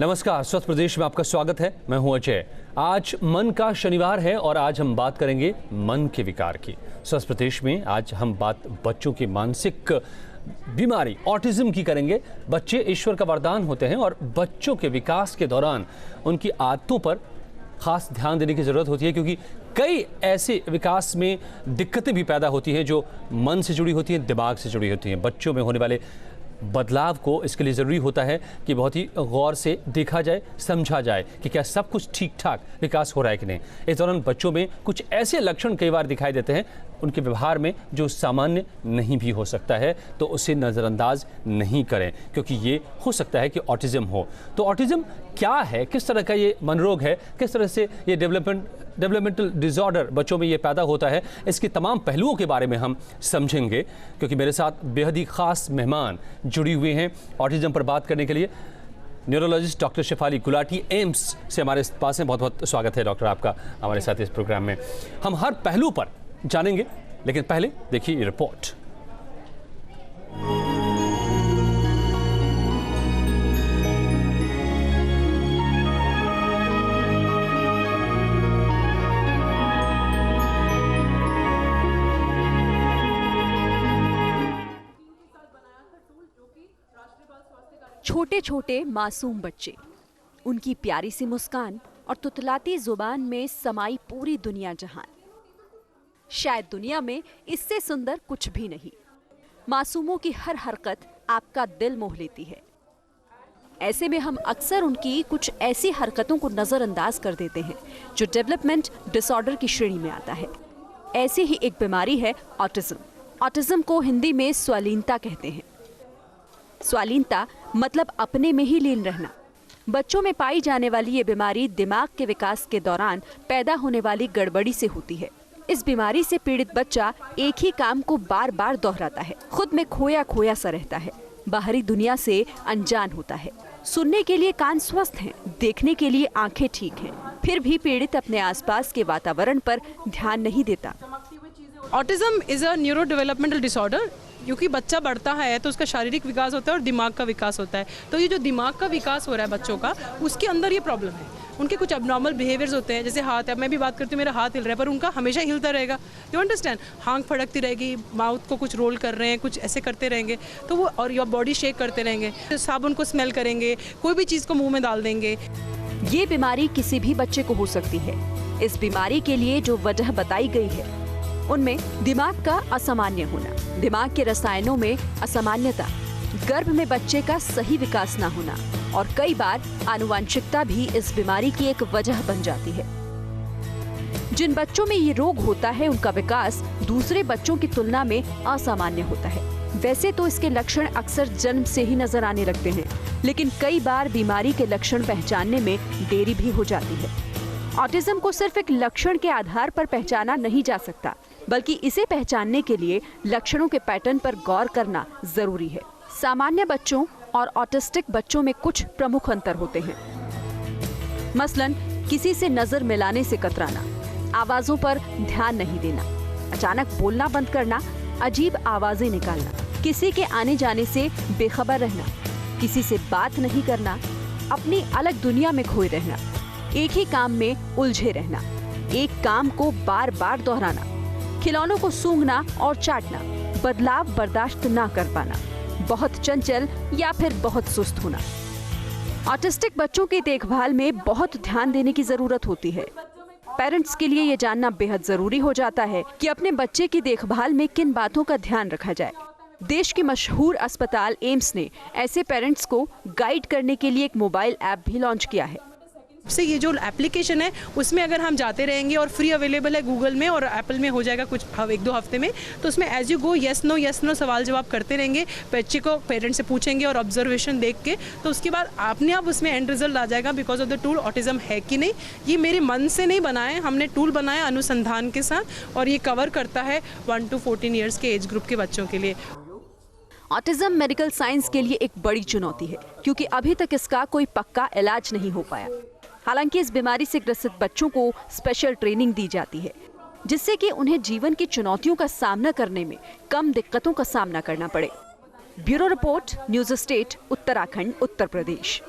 नमस्कार, स्वस्थ प्रदेश में आपका स्वागत है। मैं हूं अजय। आज मन का शनिवार है और आज हम बात करेंगे मन के विकार की। स्वस्थ प्रदेश में आज हम बात बच्चों की मानसिक बीमारी ऑटिज्म की करेंगे। बच्चे ईश्वर का वरदान होते हैं और बच्चों के विकास के दौरान उनकी आदतों पर खास ध्यान देने की ज़रूरत होती है, क्योंकि कई ऐसे विकास में दिक्कतें भी पैदा होती हैं जो मन से जुड़ी होती हैं, दिमाग से जुड़ी होती हैं। बच्चों में होने वाले बदलाव को इसके लिए ज़रूरी होता है कि बहुत ही गौर से देखा जाए, समझा जाए कि क्या सब कुछ ठीक ठाक विकास हो रहा है कि नहीं। इस दौरान बच्चों में कुछ ऐसे लक्षण कई बार दिखाई देते हैं उनके व्यवहार में जो सामान्य नहीं भी हो सकता है, तो उसे नज़रअंदाज नहीं करें, क्योंकि ये हो सकता है कि ऑटिज्म हो। तो ऑटिज्म क्या है, किस तरह का ये मनोरोग है, किस तरह से ये डेवलपमेंटल डिसऑर्डर बच्चों में ये पैदा होता है, इसके तमाम पहलुओं के बारे में हम समझेंगे, क्योंकि मेरे साथ बेहद ही ख़ास मेहमान जुड़ी हुए हैं ऑटिज्म पर बात करने के लिए। न्यूरोलॉजिस्ट डॉक्टर शेफाली गुलाटी एम्स से हमारे पास हैं। बहुत बहुत स्वागत है डॉक्टर आपका हमारे साथ इस प्रोग्राम में। हम हर पहलू पर जानेंगे, लेकिन पहले देखिए ये रिपोर्ट। छोटे छोटे मासूम बच्चे, उनकी प्यारी सी मुस्कान और तुतलाती जुबान में समाई पूरी दुनिया जहान। शायद दुनिया में इससे सुंदर कुछ भी नहीं। मासूमों की हर हरकत आपका दिल मोह लेती है। ऐसे में हम अक्सर उनकी कुछ ऐसी हरकतों को नजरअंदाज कर देते हैं जो डेवलपमेंट डिसऑर्डर की श्रेणी में आता है। ऐसी ही एक बीमारी है ऑटिज्म। ऑटिज्म को हिंदी में स्वालीनता कहते हैं। स्वालीनता मतलब अपने में ही लीन रहना। बच्चों में पाई जाने वाली ये बीमारी दिमाग के विकास के दौरान पैदा होने वाली गड़बड़ी से होती है। इस बीमारी से पीड़ित बच्चा एक ही काम को बार बार दोहराता है, खुद में खोया खोया सा रहता है, बाहरी दुनिया से अनजान होता है। सुनने के लिए कान स्वस्थ हैं, देखने के लिए आंखें ठीक हैं, फिर भी पीड़ित अपने आसपास के वातावरण पर ध्यान नहीं देता। Autism is a neuro developmental disorder. क्योंकि बच्चा बढ़ता है तो उसका शारीरिक विकास होता है और दिमाग का विकास होता है। तो ये जो दिमाग का विकास हो रहा है बच्चों का, उसके अंदर ये प्रॉब्लम है। उनके कुछ एबनॉर्मल बिहेवियर्स होते हैं, जैसे हाथ है, मैं भी बात करती हूँ मेरा हाथ हिल रहा है, पर उनका हमेशा हिलता रहेगा। You understand? हाँख फड़कती रहेगी, माउथ को कुछ रोल कर रहे हैं, कुछ ऐसे करते रहेंगे तो वो, और या बॉडी शेक करते रहेंगे, साबुन को स्मेल करेंगे, कोई भी चीज़ को मुँह में डाल देंगे। ये बीमारी किसी भी बच्चे को हो सकती है। इस बीमारी के लिए जो वजह बताई गई है उनमें दिमाग का असामान्य होना, दिमाग के रसायनों में असामान्यता, गर्भ में बच्चे का सही विकास न होना और कई बार आनुवंशिकता भी इस बीमारी की एक वजह बन जाती है। जिन बच्चों में ये रोग होता है उनका विकास दूसरे बच्चों की तुलना में असामान्य होता है। वैसे तो इसके लक्षण अक्सर जन्म से ही नजर आने लगते हैं, लेकिन कई बार बीमारी के लक्षण पहचानने में देरी भी हो जाती है। ऑटिज्म को सिर्फ एक लक्षण के आधार पर पहचाना नहीं जा सकता, बल्कि इसे पहचानने के लिए लक्षणों के पैटर्न पर गौर करना जरूरी है। सामान्य बच्चों और ऑटिस्टिक बच्चों में कुछ प्रमुख अंतर होते हैं। मसलन किसी से नजर मिलाने से कतराना, आवाजों पर ध्यान नहीं देना, अचानक बोलना बंद करना, अजीब आवाजें निकालना, किसी के आने जाने से बेखबर रहना, किसी से बात नहीं करना, अपनी अलग दुनिया में खोए रहना, एक ही काम में उलझे रहना, एक काम को बार बार दोहराना, खिलौनों को सूंघना और चाटना, बदलाव बर्दाश्त ना कर पाना, बहुत चंचल या फिर बहुत सुस्त होना। ऑटिस्टिक बच्चों की देखभाल में बहुत ध्यान देने की जरूरत होती है। पेरेंट्स के लिए ये जानना बेहद जरूरी हो जाता है कि अपने बच्चे की देखभाल में किन बातों का ध्यान रखा जाए। देश के मशहूर अस्पताल एम्स ने ऐसे पेरेंट्स को गाइड करने के लिए एक मोबाइल ऐप भी लॉन्च किया है। से ये जो एप्लीकेशन है उसमें अगर हम जाते रहेंगे, और फ्री अवेलेबल है गूगल में और एप्पल में हो जाएगा कुछ 1-2 हफ्ते में, तो उसमें as you go yes no सवाल जवाब करते रहेंगे, बच्चे को पेरेंट्स से पूछेंगे और ऑब्जर्वेशन देख के, तो उसके बाद अपने आप उसमें एंड रिजल्ट आ जाएगा because of the tool autism है कि नहीं। ये मेरे मन से नहीं बनाए, हमने टूल बनाया अनुसंधान के साथ, और ये कवर करता है 1 to 14 ईयर्स के एज ग्रुप के बच्चों के लिए। ऑटिज्म मेडिकल साइंस के लिए एक बड़ी चुनौती है, क्योंकि अभी तक इसका कोई पक्का इलाज नहीं हो पाया। हालांकि इस बीमारी से ग्रसित बच्चों को स्पेशल ट्रेनिंग दी जाती है, जिससे कि उन्हें जीवन की चुनौतियों का सामना करने में कम दिक्कतों का सामना करना पड़े। Bureau report, News State, Uttarakhand, Uttar Pradesh.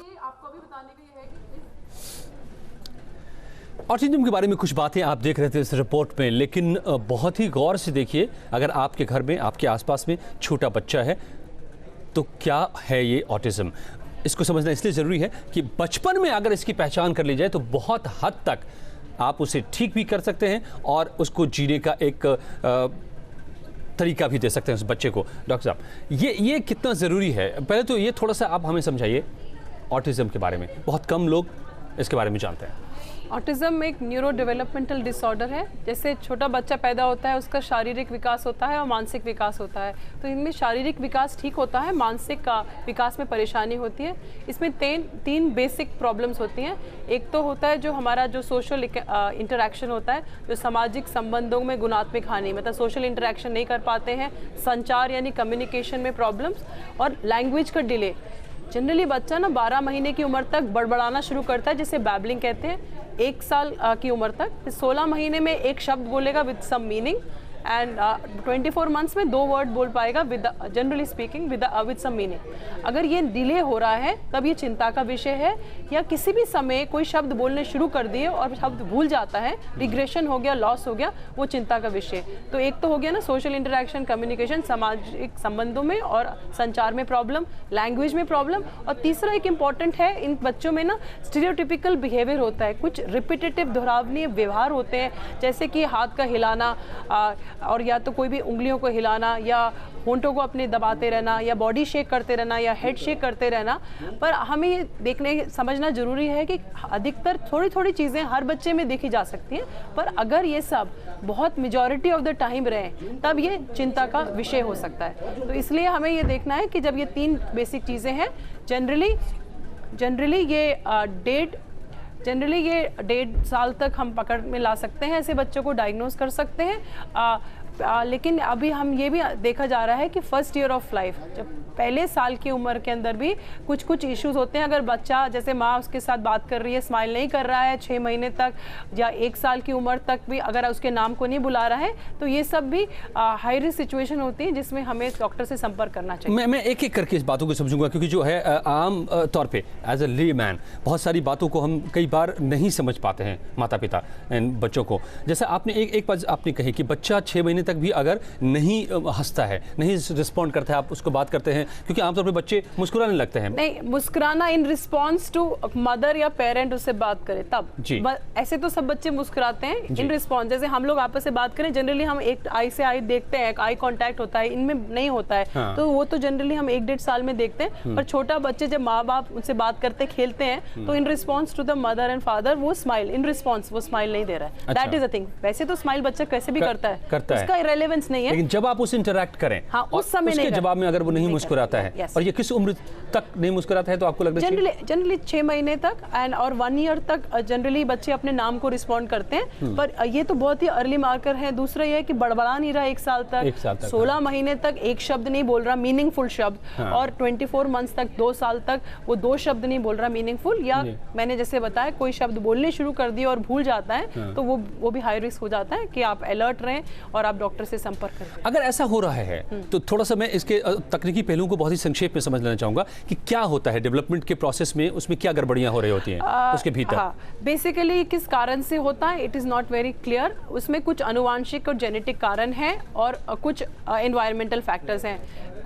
Autism के बारे में कुछ बातें आप देख रहे थे इस रिपोर्ट में, लेकिन बहुत ही गौर से देखिए, अगर आपके घर में, आपके आसपास में छोटा बच्चा है तो क्या है ये ऑटिज्म। इसको समझना इसलिए ज़रूरी है कि बचपन में अगर इसकी पहचान कर ली जाए तो बहुत हद तक आप उसे ठीक भी कर सकते हैं और उसको जीने का एक तरीका भी दे सकते हैं उस बच्चे को। डॉक्टर साहब, ये कितना ज़रूरी है? पहले तो ये थोड़ा सा आप हमें समझाइए ऑटिज्म के बारे में, बहुत कम लोग इसके बारे में जानते हैं। ऑटिज्म एक न्यूरो डेवलपमेंटल डिसऑर्डर है। जैसे छोटा बच्चा पैदा होता है, उसका शारीरिक विकास होता है और मानसिक विकास होता है। तो इनमें शारीरिक विकास ठीक होता है, मानसिक का विकास में परेशानी होती है। इसमें तीन बेसिक प्रॉब्लम्स होती हैं। एक तो होता है जो हमारा जो सोशल इंटरेक्शन होता है, जो सामाजिक संबंधों में गुणात्मक हानि, मतलब सोशल इंटरेक्शन नहीं कर पाते हैं, संचार यानी कम्युनिकेशन में प्रॉब्लम्स, और लैंग्वेज का डिले। जनरली बच्चा ना 12 महीने की उम्र तक बड़बड़ाना शुरू करता है, जिसे बैबलिंग कहते हैं। 1 साल की उम्र तक 16 महीने में एक शब्द बोलेगा with some meaning, and 24 months में 2 वर्ड बोल पाएगा with generally speaking with some meaning. अगर ये डिले हो रहा है तब ये चिंता का विषय है, या किसी भी समय कोई शब्द बोलने शुरू कर दिए और शब्द भूल जाता है, रिग्रेशन हो गया, लॉस हो गया, वो चिंता का विषय। तो एक तो हो गया ना सोशल इंटरेक्शन, कम्युनिकेशन, सामाजिक संबंधों में और संचार में प्रॉब्लम, लैंग्वेज में प्रॉब्लम। और तीसरा एक इम्पॉर्टेंट है, इन बच्चों में ना स्टीरियोटिपिकल बिहेवियर होता है, कुछ रिपीटेटिव दोहरावनीय व्यवहार होते हैं, जैसे कि हाथ का हिलाना और या तो कोई भी उंगलियों को हिलाना, या होंठों को अपने दबाते रहना, या बॉडी शेक करते रहना, या हेड शेक करते रहना। पर हमें ये समझना जरूरी है कि अधिकतर थोड़ी थोड़ी चीज़ें हर बच्चे में देखी जा सकती हैं, पर अगर ये सब बहुत मेजॉरिटी ऑफ द टाइम रहे तब ये चिंता का विषय हो सकता है। तो इसलिए हमें ये देखना है कि जब ये 3 बेसिक चीज़ें हैं, जनरली ये 1.5 साल तक हम पकड़ में ला सकते हैं, ऐसे बच्चों को डायग्नोज कर सकते हैं। लेकिन अभी हम ये भी देखा जा रहा है कि फर्स्ट ईयर ऑफ लाइफ, जब पहले साल की उम्र के अंदर भी कुछ इश्यूज होते हैं। अगर बच्चा, जैसे माँ उसके साथ बात कर रही है, स्माइल नहीं कर रहा है 6 महीने तक, या 1 साल की उम्र तक भी अगर उसके नाम को नहीं बुला रहा है, तो ये सब भी हाई रिस्क सिचुएशन होती है, जिसमें हमें डॉक्टर से संपर्क करना चाहिए। मैं एक एक करके इस बातों को समझूंगा, क्योंकि जो है आम तौर पे एज ए लेमैन बहुत सारी बातों को हम कई बार नहीं समझ पाते हैं, माता पिता बच्चों को। जैसे आपने एक बात आपने कही कि बच्चा 6 महीने तक भी अगर नहीं हंसता है, नहीं रिस्पॉन्ड करता है, आप उसको बात करते हैं, क्योंकि आमतौर पे बच्चे मुस्कुराने लगते हैं। नहीं, मुस्कुराना इन रिस्पॉन्स टू मदर या पेरेंट उससे बात करे तब जी। ऐसे तो सब बच्चे मुस्कुराते हैं इन रिस्पॉन्स। जैसे हम लोग आपस से बात करें, जनरली हम एक आई से आई देखते हैं, आई कांटेक्ट होता है, इनमें नहीं होता है। हाँ। तो वो तो जनरली हम 1-1.5 साल में देखते हैं। पर छोटा बच्चे जब माँ बाप उनसे बात करते खेलते हैं, तो in response to the mother and father वो स्माइल, इन रिस्पॉन्स वो स्माइल नहीं दे रहा है। That is a thing. वैसे तो स्माइल बच्चा कैसे भी करता है, उसका इरेलेवेंस नहीं है, लेकिन जब आप उससे इंटरैक्ट करें, हाँ, उस समय उसके जवाब में अगर वो नहीं मुस्कुराता है, और ये किस उम्र तक नहीं मुस्कुराता है, तो आपको लगता है जनरली 6 महीने तक एंड और 1 ईयर तक जनरली बच्चे अपने नाम को रिस्पॉन्ड करते हैं। पर ये तो बहुत ही अर्ली मार्कर है। दूसरा ये है कि बड़बड़ा नहीं रहा 1 साल तक, 16 महीने तक एक शब्द नहीं बोल रहा मीनिंगफुल शब्द, और 24 मंथ्स तक 2 साल तक वो 2 शब्द नहीं बोल रहा मीनिंगफुल, या मैंने जैसे बताया कोई शब्द बोलने शुरू कर दिए और भूल जाता है, तो वो भी हाई रिस्क हो जाता है कि आप अलर्ट रहें और आप डॉक्टर से संपर्क करें। अगर ऐसा हो रहा है तो थोड़ा सा मैं इसके तकनीकी पहलुओं को बहुत ही संक्षेप में समझ लेना चाहूंगा कि क्या होता है डेवलपमेंट के प्रोसेस में, उसमें क्या गड़बड़ियां हो रही होती हैं उसके भीतर। हाँ, बेसिकली किस कारण से होता है it is not very clear. उसमें कुछ अनुवांशिक और जेनेटिक कारण हैं और कुछ एनवायरमेंटल फैक्टर्स हैं।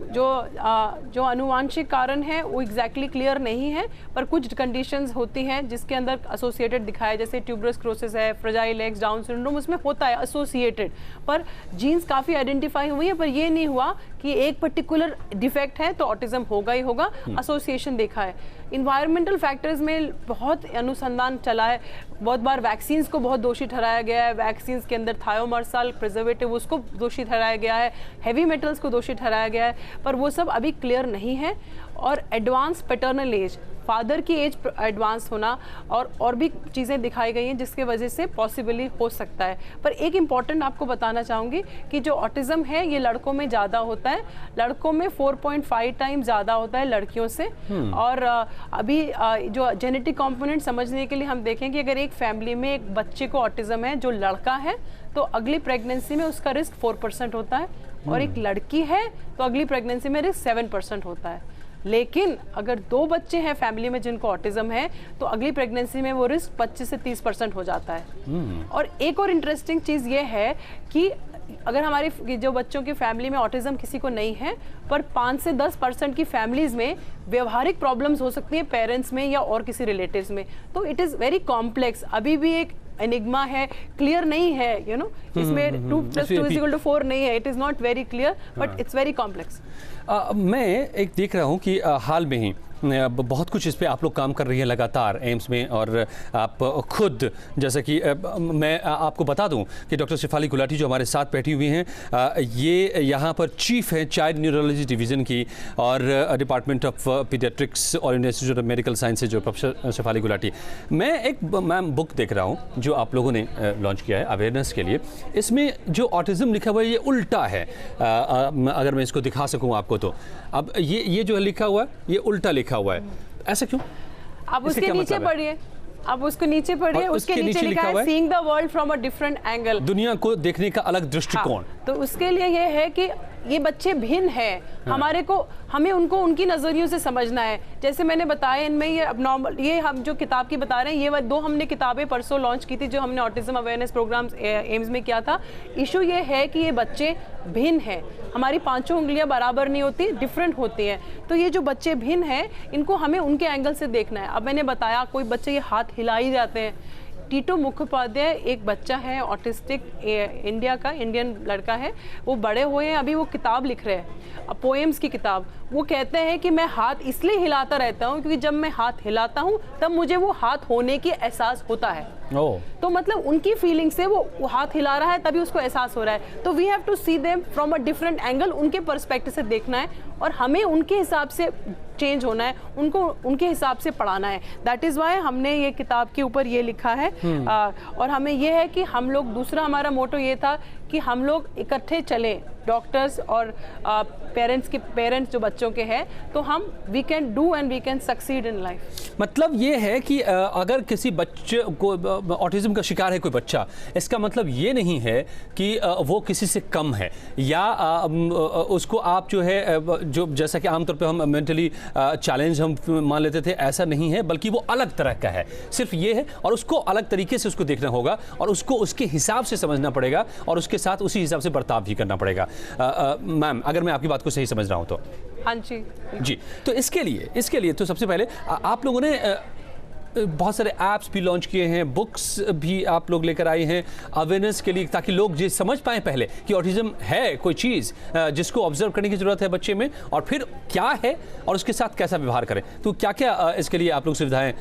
जो अनुवांशिक कारण है वो एग्जैक्टली क्लियर नहीं है, पर कुछ कंडीशंस होती हैं जिसके अंदर एसोसिएटेड दिखाया, जैसे ट्यूबरस क्लोसिस है, फ्रेजाइल एग्स, डाउन सिंड्रोम, उसमें होता है एसोसिएटेड। पर जीन्स काफ़ी आइडेंटिफाई हुई है, पर ये नहीं हुआ कि एक पर्टिकुलर डिफेक्ट है तो ऑटिज्म होगा ही होगा। एसोसिएशन देखा है। इन्वायरमेंटल फैक्टर्स में बहुत अनुसंधान चला है, बहुत बार वैक्सीन्स को बहुत दोषी ठहराया गया है। वैक्सीन्स के अंदर थायोमर्साल प्रिजर्वेटिव उसको दोषी ठहराया गया है, हैवी मेटल्स को दोषी ठहराया गया है, पर वो सब अभी क्लियर नहीं है। और एडवांस पैटर्नल एज, फादर की एज एडवांस होना और भी चीज़ें दिखाई गई हैं जिसके वजह से पॉसिबली हो सकता है। पर एक इम्पॉर्टेंट आपको बताना चाहूँगी कि जो ऑटिज़म है ये लड़कों में ज़्यादा होता है, लड़कों में 4.5 टाइम ज़्यादा होता है लड़कियों से। और अभी जो जेनेटिक कंपोनेंट समझने के लिए हम देखें कि अगर एक फैमिली में एक बच्चे को ऑटिज़म है जो लड़का है, तो अगली प्रेगनेंसी में उसका रिस्क 4% होता है, और एक लड़की है तो अगली प्रेगनेंसी में रिस्क 7% होता है। लेकिन अगर 2 बच्चे हैं फैमिली में जिनको ऑटिज्म है तो अगली प्रेगनेंसी में वो रिस्क 25 से 30% हो जाता है। और एक और इंटरेस्टिंग चीज़ ये है कि अगर हमारी जो बच्चों की फैमिली में ऑटिज्म किसी को नहीं है, पर 5 से 10% की फैमिलीज में व्यवहारिक प्रॉब्लम्स हो सकती हैं पेरेंट्स में या और किसी रिलेटिव्स में। तो इट इज़ वेरी कॉम्प्लेक्स, अभी भी एक एनिग्मा है, क्लियर नहीं है, यू नो, इसमें 2 + 2 = 4 नहीं है, it is not very clear but it's very complex. मैं एक देख रहा हूँ कि हाल में ही बहुत कुछ इस पे आप लोग काम कर रही हैं लगातार एम्स में, और आप खुद, जैसा कि मैं आपको बता दूं कि डॉक्टर शेफाली गुलाटी जो हमारे साथ बैठी हुई हैं, ये यहाँ पर चीफ हैं चाइल्ड न्यूरोलॉजी डिवीज़न की और डिपार्टमेंट ऑफ पीडियाट्रिक्स और Indian institute of medical sciences, जो प्रोफेसर शेफाली गुलाटी। मैं एक मैम बुक देख रहा हूँ जो आप लोगों ने लॉन्च किया है अवेयरनेस के लिए। इसमें जो ऑटिज़म लिखा हुआ है ये उल्टा है, अगर मैं इसको दिखा सकूँ आपको तो। अब ये जो लिखा हुआ है ये उल्टा लिखा हुआ है, ऐसा क्यों? आप उसके नीचे पढ़िए, आप उसको नीचे पढ़िए, उसके नीचे लिखा है seeing the world from a different angle, दुनिया को देखने का अलग दृष्टिकोण। तो उसके लिए ये है कि ये बच्चे भिन्न हैं, हमें उनको उनकी नज़रियों से समझना है। जैसे मैंने बताया, इनमें ये अब नॉर्मल, ये हम जो किताब की बता रहे हैं, ये 2 हमने किताबें परसों लॉन्च की थी जो हमने ऑटिज्म अवेयरनेस प्रोग्राम एम्स में किया था। इशू ये है कि ये बच्चे भिन्न हैं, हमारी 5 उंगलियां बराबर नहीं होती, डिफरेंट होती हैं। तो ये जो बच्चे भिन्न हैं, इनको हमें उनके एंगल से देखना है। अब मैंने बताया कोई बच्चे ये हाथ हिला ही जाते हैं। टीटू मुखोपाध्याय एक बच्चा है ऑटिस्टिक, इंडिया का, इंडियन लड़का है, वो बड़े हुए हैं, अभी वो किताब लिख रहे हैं, पोएम्स की किताब। वो कहते हैं कि मैं हाथ इसलिए हिलाता रहता हूँ क्योंकि जब मैं हाथ हिलाता हूँ तब मुझे वो हाथ होने की एहसास होता है। तो मतलब उनकी फीलिंग से वो हाथ हिला रहा है तभी उसको एहसास हो रहा है। तो we have to see them from a different angle, उनके पर्सपेक्टिव से देखना है और हमें उनके हिसाब से चेंज होना है, उनको उनके हिसाब से पढ़ाना है। दैट इज़ वाई हमने ये किताब के ऊपर ये लिखा है। और हमें ये है कि हम लोग, दूसरा हमारा मोटो ये था कि हम लोग इकट्ठे चलें, डॉक्टर्स और पेरेंट्स जो बच्चों के हैं, तो हम we can do and we can succeed in life. मतलब ये है कि अगर किसी बच्चे को ऑटिज्म का शिकार है कोई बच्चा, इसका मतलब ये नहीं है कि वो किसी से कम है या उसको आप जो है जो जैसा कि आमतौर पे हम मेंटली चैलेंज हम मान लेते थे, ऐसा नहीं है, बल्कि वो अलग तरह का है। सिर्फ ये है, और उसको अलग तरीके से उसको देखना होगा और उसको उसके हिसाब से समझना पड़ेगा और उसके साथ उसी हिसाब से बर्ताव भी करना पड़ेगा। मैम, अगर मैं आपकी बात को सही समझ रहा हूँ तो। हाँ जी जी। तो इसके लिए तो सबसे पहले आप लोगों ने बहुत सारे ऐप्स भी लॉन्च किए हैं, बुक्स भी आप लोग लेकर आए हैं अवेयरनेस के लिए, ताकि लोग ये समझ पाएं पहले कि ऑटिज्म है कोई चीज़ जिसको ऑब्जर्व करने की ज़रूरत है बच्चे में, और फिर क्या है और उसके साथ कैसा व्यवहार करें। तो क्या क्या इसके लिए आप लोग सुविधाएं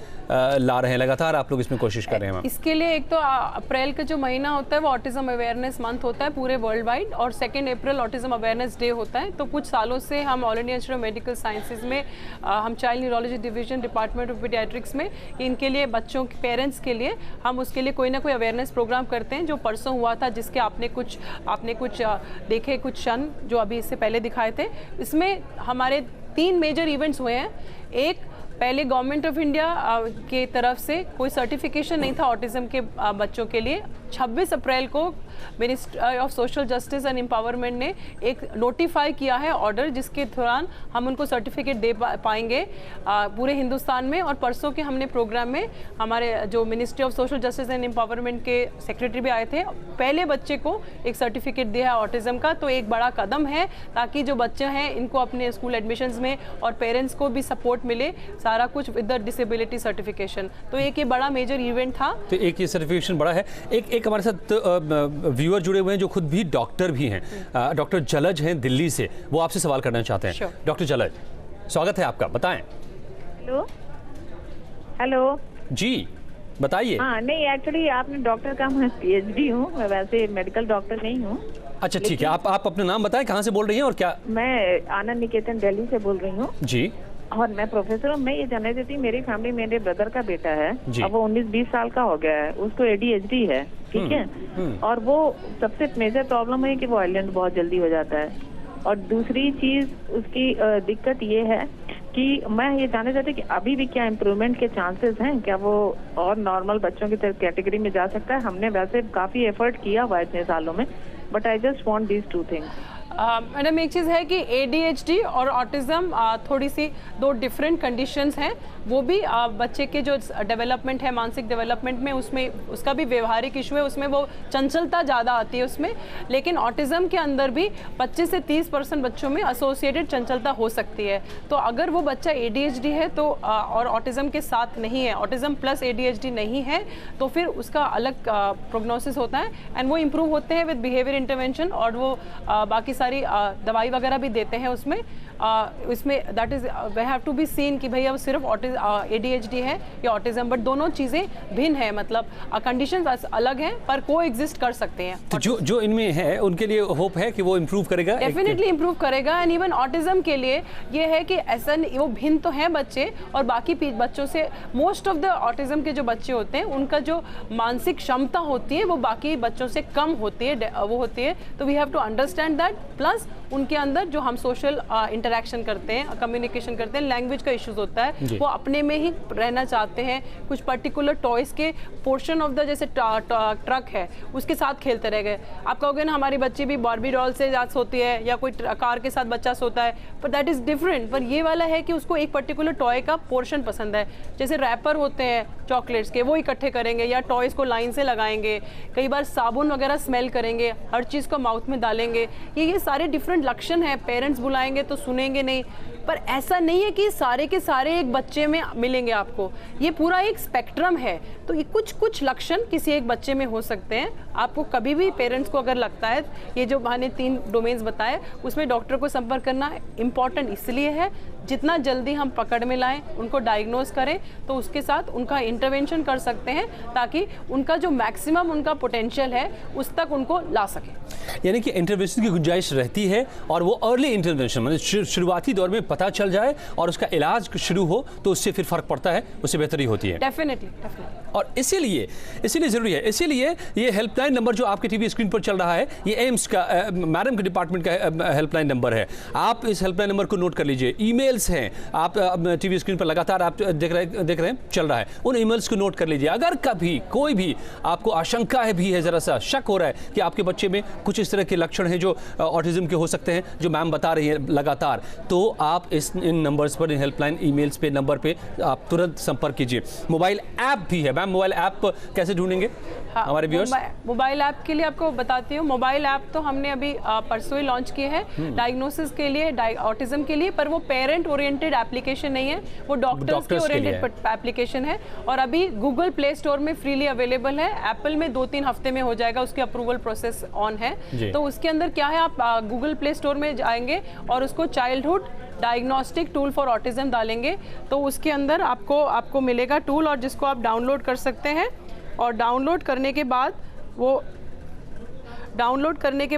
ला रहे हैं, लगातार आप लोग इसमें कोशिश कर रहे हैं? इसके लिए एक तो अप्रैल का जो महीना होता है वो ऑटिज्म अवेयरनेस मंथ होता है पूरे वर्ल्ड वाइड, और 2 अप्रैल ऑटिज्म अवेयरनेस डे होता है। तो कुछ सालों से हम all India institute of medical sciences में हम child neurology division, department of paediatrics में इनके लिए, बच्चों के पेरेंट्स के लिए हम उसके लिए कोई ना कोई अवेयरनेस प्रोग्राम करते हैं। जो परसों हुआ था, जिसके आपने कुछ देखे, कुछ क्षण जो अभी इससे पहले दिखाए थे, इसमें हमारे 3 मेजर इवेंट्स हुए हैं। एक, पहले गवर्नमेंट ऑफ इंडिया के तरफ से कोई सर्टिफिकेशन नहीं था ऑटिज्म के बच्चों के लिए। 26 अप्रैल को ministry of social justice and empowerment ने एक नोटिफाई किया है ऑर्डर, जिसके दौरान हम उनको सर्टिफिकेट दे पाएंगे पूरे हिंदुस्तान में। और परसों के हमने प्रोग्राम में हमारे जो ministry of social justice and empowerment के सेक्रेटरी भी आए थे, पहले बच्चे को एक सर्टिफिकेट दिया है ऑटिज्म का। तो एक बड़ा कदम है ताकि जो बच्चे हैं इनको अपने स्कूल एडमिशन्स में और पेरेंट्स को भी सपोर्ट मिले, सारा कुछ विद द डिसेबिलिटी सर्टिफिकेशन। तो एक ये बड़ा मेजर इवेंट था। तो एक ये सर्टिफिकेशन बड़ा है। एक हमारे साथ व्यूअर जुड़े हुए हैं जो खुद भी डॉक्टर भी हैं, डॉक्टर जलज हैं दिल्ली से, वो आपसे सवाल करना चाहते हैं। डॉक्टर जलज, स्वागत है आपका, बताएं। हेलो जी, बताइए। हाँ, नहीं, एक्चुअली आपने डॉक्टर का, मैं PhD हूँ, मैं वैसे मेडिकल डॉक्टर नहीं हूँ। अच्छा, ठीक है, आप अपना नाम बताएं, कहाँ से बोल रही हैं और क्या? मैं आनंद निकेतन दिल्ली से बोल रही हूँ जी, और मैं प्रोफेसर हूँ। मैं ये जानना चाहती हूँ, मेरी फैमिली, मेरे ब्रदर का बेटा है, अब वो 19-20 साल का हो गया है, उसको ADHD है, ठीक है, और वो सबसे मेजर प्रॉब्लम है कि वो वायलेंट बहुत जल्दी हो जाता है। और दूसरी चीज उसकी दिक्कत ये है कि मैं ये जानना चाहती हूँ कि अभी भी क्या इम्प्रूवमेंट के चांसेस हैं, क्या वो और नॉर्मल बच्चों की कैटेगरी में जा सकता है? हमने वैसे काफी एफर्ट किया हुआ है इतने सालों में, but I just want these 2 things. Madam एक चीज़ है कि ADHD और ऑटिज़म थोड़ी सी दो डिफरेंट कंडीशंस हैं। वो भी बच्चे के जो डेवलपमेंट है, मानसिक डेवलपमेंट में, उसमें उसका भी व्यवहारिक इशू है, उसमें वो चंचलता ज़्यादा आती है उसमें। लेकिन ऑटिज़म के अंदर भी 25 से 30% बच्चों में एसोसिएटेड चंचलता हो सकती है। तो अगर वो बच्चा ADHD है तो और ऑटिज़म के साथ नहीं है, ऑटिज़म प्लस ADHD नहीं है, तो फिर उसका अलग प्रोग्नोसिस होता है एंड वो इम्प्रूव होते हैं विद बिहेवियर इंटरवेंशन, और वो बाकी सारी दवाई वगैरह भी देते हैं उसमें। इसमें that is we have to be seen कि भैया सिर्फ ADHD है या ऑटिज्म, बट दोनों चीज़ें भिन्न है, मतलब कंडीशंस अलग हैं पर को एग्जिस्ट कर सकते हैं। तो जो इनमें है उनके लिए होप है कि वो इम्प्रूव करेगा, डेफिनेटली इम्प्रूव करेगा। एंड इवन ऑटिज्म के लिए ये है कि ऐसा वो भिन्न तो हैं बच्चे, और बाकी बच्चों से मोस्ट ऑफ द ऑटिज्म के जो बच्चे होते हैं उनका जो मानसिक क्षमता होती है वो बाकी बच्चों से कम होती है, वो होती है। तो we have to understand that. Plus उनके अंदर जो हम सोशल इंटरेक्शन करते हैं, कम्युनिकेशन करते हैं, लैंग्वेज का इश्यूज होता है, वो अपने में ही रहना चाहते हैं। कुछ पर्टिकुलर टॉयज के पोर्शन ऑफ द जैसे ट्रक है उसके साथ खेलते रह गए। आप कहोगे ना हमारी बच्ची भी बार्बी डॉल से साथ सोती है या कोई कार के साथ बच्चा सोता है, पर दैट इज डिफरेंट। पर ये वाला है कि उसको एक पर्टिकुलर टॉय का पोर्शन पसंद है। जैसे रैपर होते हैं चॉकलेट्स के, वो इकट्ठे करेंगे या टॉयज को लाइन से लगाएंगे, कई बार साबुन वगैरह स्मेल करेंगे, हर चीज़ को माउथ में डालेंगे। ये सारे डिफरेंट लक्षण है। पेरेंट्स बुलाएंगे तो सुनेंगे नहीं, पर ऐसा नहीं है कि सारे के सारे एक बच्चे में मिलेंगे आपको। ये पूरा एक स्पेक्ट्रम है। तो ये कुछ लक्षण किसी एक बच्चे में हो सकते हैं। आपको कभी भी पेरेंट्स को अगर लगता है, ये जो मैंने 3 डोमेन्स बताए, उसमें डॉक्टर को संपर्क करना इम्पॉर्टेंट इसलिए है, जितना जल्दी हम पकड़ में लाएं, उनको डायग्नोज करें, तो उसके साथ उनका इंटरवेंशन कर सकते हैं ताकि उनका जो मैक्सिमम उनका पोटेंशियल है उस तक उनको ला सके। यानी कि इंटरवेंशन की गुंजाइश रहती है, और वो अर्ली इंटरवेंशन मतलब शुरुआती दौर में पता चल जाए और उसका इलाज शुरू हो तो उससे फिर फर्क पड़ता है, उससे बेहतरी होती है। डेफिनेटली। और इसीलिए जरूरी है, इसीलिए ये हेल्पलाइन नंबर जो आपके टीवी स्क्रीन पर चल रहा है, ये एम्स का मैडम के डिपार्टमेंट का हेल्पलाइन नंबर है। आप इस हेल्पलाइन नंबर को नोट कर लीजिए। ईमेल्स हैं, आप टीवी स्क्रीन पर लगातार आप देख रहे हैं चल रहा है, उन ईमेल्स को नोट कर लीजिए। अगर कभी कोई भी आपको आशंका है भी है, जरा सा शक हो रहा है कि आपके बच्चे में कुछ इस तरह के लक्षण हैं जो ऑटिज्म के हो सकते हैं, जो मैम बता रही है लगातार, तो आप इन नंबर्स पर, इन हेल्पलाइन ईमेल्स पे, नंबर पे आप तुरंत संपर्क कीजिए। मोबाइल ऐप भी है मैम, मोबाइल ऐप कैसे ढूंढेंगे हमारे व्यूअर्स? मोबाइल ऐप के लिए आपको बताती हूँ। मोबाइल ऐप तो हमने अभी परसों ही लॉन्च किए हैं डायग्नोसिस के लिए, ऑटिज्म के लिए, पर वो पेरेंट ओरिएंटेड एप्लीकेशन नहीं है, वो डॉक्टर्स के ओरिएंटेड एप्लीकेशन है। और अभी गूगल प्ले स्टोर में फ्रीली अवेलेबल है, एप्पल में 2-3 हफ्ते में हो जाएगा, उसकी अप्रूवल प्रोसेस ऑन है। तो उसके अंदर क्या है, आप गूगल प्ले स्टोर में जाएंगे और उसको childhood diagnostic tool for autism डालेंगे, तो उसके अंदर आपको मिलेगा टूल, और जिसको आप डाउनलोड कर सकते हैं। और डाउनलोड करने के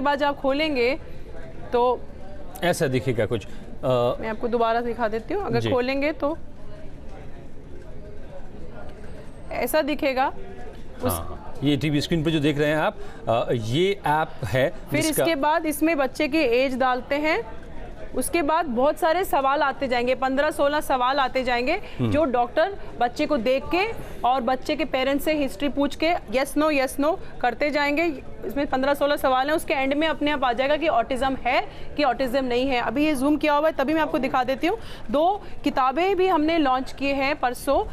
बाद जब आप खोलेंगे तो ऐसा दिखेगा कुछ। मैं आपको दोबारा दिखा देती हूँ। अगर खोलेंगे तो ऐसा दिखेगा। ये टीवी स्क्रीन पर जो देख रहे हैं आप, ये ऐप है। फिर इसके बाद इसमें बच्चे की एज डालते हैं। उसके बाद बहुत सारे सवाल आते जाएंगे, 15-16 सवाल आते जाएंगे, जो डॉक्टर बच्चे को देख के और बच्चे के पेरेंट्स से हिस्ट्री पूछ के यस नो करते जाएंगे। इसमें 15-16 सवाल हैं। उसके एंड में अपने आप आ जाएगा कि ऑटिज्म है कि ऑटिज्म नहीं है। अभी ये जूम किया हुआ है तभी मैं आपको दिखा देती हूँ। 2 किताबें भी हमने लॉन्च किए हैं परसों,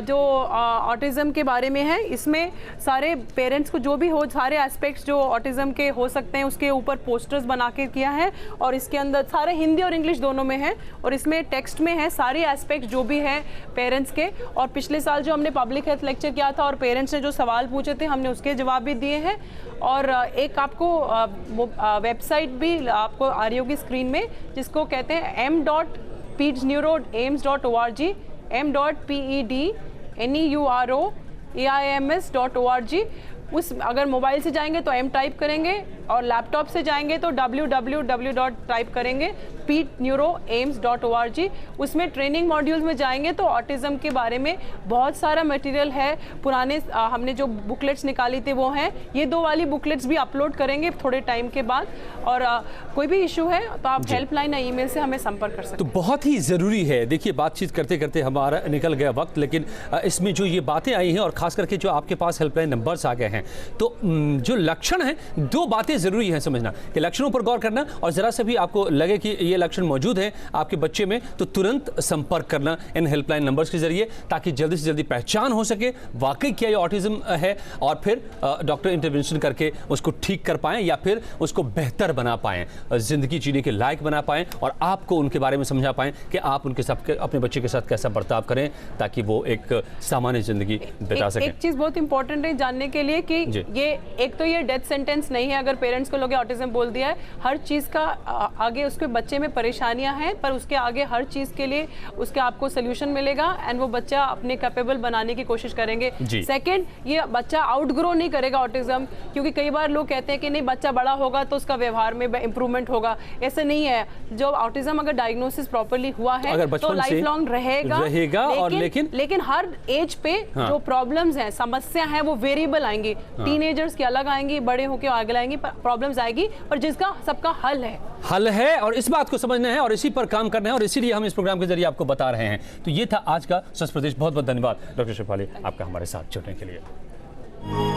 जो ऑटिज्म के बारे में है। इसमें सारे पेरेंट्स को जो भी हो, सारे एस्पेक्ट्स जो ऑटिज्म के हो सकते हैं उसके ऊपर पोस्टर्स बना के किया है, और इसके अंदर सारे हिंदी और इंग्लिश दोनों में है, और इसमें टेक्स्ट में है सारे एस्पेक्ट्स जो भी है पेरेंट्स के। और पिछले साल जो हमने पब्लिक हेल्थ लेक्चर किया था और पेरेंट्स ने जो सवाल पूछे थे, हमने उसके जवाब भी दिए हैं। और एक आपको वेबसाइट भी आपको आ रही होगी स्क्रीन में, जिसको कहते हैं m.pedsneuro.aims.org, m.pedneuro.aims.org। उस अगर मोबाइल से जाएंगे तो m टाइप करेंगे, और लैपटॉप से जाएंगे तो www टाइप करेंगे pedneuro.aims.org। उसमें ट्रेनिंग मॉड्यूल्स में जाएंगे तो ऑटिज्म के बारे में बहुत सारा मटेरियल है। पुराने हमने जो बुकलेट्स निकाली थी वो हैं। ये 2 वाली बुकलेट्स भी अपलोड करेंगे थोड़े टाइम के बाद। और कोई भी इशू है तो आप हेल्पलाइन या ईमेल से हमें संपर्क कर सकते हैं। तो बहुत ही ज़रूरी है। देखिए, बातचीत करते करते हमारा निकल गया वक्त, लेकिन इसमें जो ये बातें आई हैं और ख़ास करके जो आपके पास हेल्पलाइन नंबर्स आ गए हैं, तो जो लक्षण हैं, 2 बातें ये ज़रूरी है समझना कि लक्षणों पर गौर करना, और ज़रा से भी आपको लगे कि ये लक्षण मौजूद है आपके बच्चे में तो तुरंत संपर्क करना इन हेल्पलाइन नंबर्स के जरिए, ताकि जल्दी से जल्दी पहचान हो सके वाकई क्या ये ऑटिज्म है, और फिर डॉक्टर इंटरवेंशन करके उसको ठीक कर पाएं या फिर उसको बेहतर बना पाएं, ज़िंदगी जीने के लायक बना पाएं, और आपको उनके बारे में समझा पाएं कि आप उनके साथ अपने बच्चे के साथ कैसा बर्ताव करें ताकि वो एक सामान्य ज़िंदगी बिता सकें। एक चीज़ बहुत इंपॉर्टेंट है जानने के लिए कि ये एक तो ये डेथ सेंटेंस नहीं है अगर पेरेंट्स को लोग ऑटिज्म बोल दिया है। हर चीज़ का आगे उसके बच्चे में परेशानियां हैं, पर उसके आगे हर चीज़ के लिए उसके आपको सोल्यूशन मिलेगा एंड वो बच्चा अपने कैपेबल बनाने की कोशिश करेंगे। सेकंड, ये बच्चा आउटग्रो नहीं करेगा ऑटिज्म, क्योंकि कई बार लोग कहते हैं कि नहीं बच्चा बड़ा होगा तो उसका व्यवहार में इंप्रूवमेंट होगा। ऐसे नहीं है। जो ऑटिज्म अगर डायग्नोसिस प्रॉपर्ली हुआ है तो लाइफ लॉन्ग रहेगा और लेकिन हर एज पे जो प्रॉब्लम्स हैं, समस्या है, वो वेरिएबल आएंगी। टीनेजर्स की अलग आएंगी, बड़े होकर आगे आएंगी, प्रॉब्लम्स आएगी, पर जिसका सबका हल है और इस बात को समझना है और इसी पर काम करना है, और इसीलिए हम इस प्रोग्राम के जरिए आपको बता रहे हैं। तो ये था आज का स्वस्थ प्रदेश। बहुत बहुत धन्यवाद डॉक्टर शेफाली आपका हमारे साथ जुड़ने के लिए।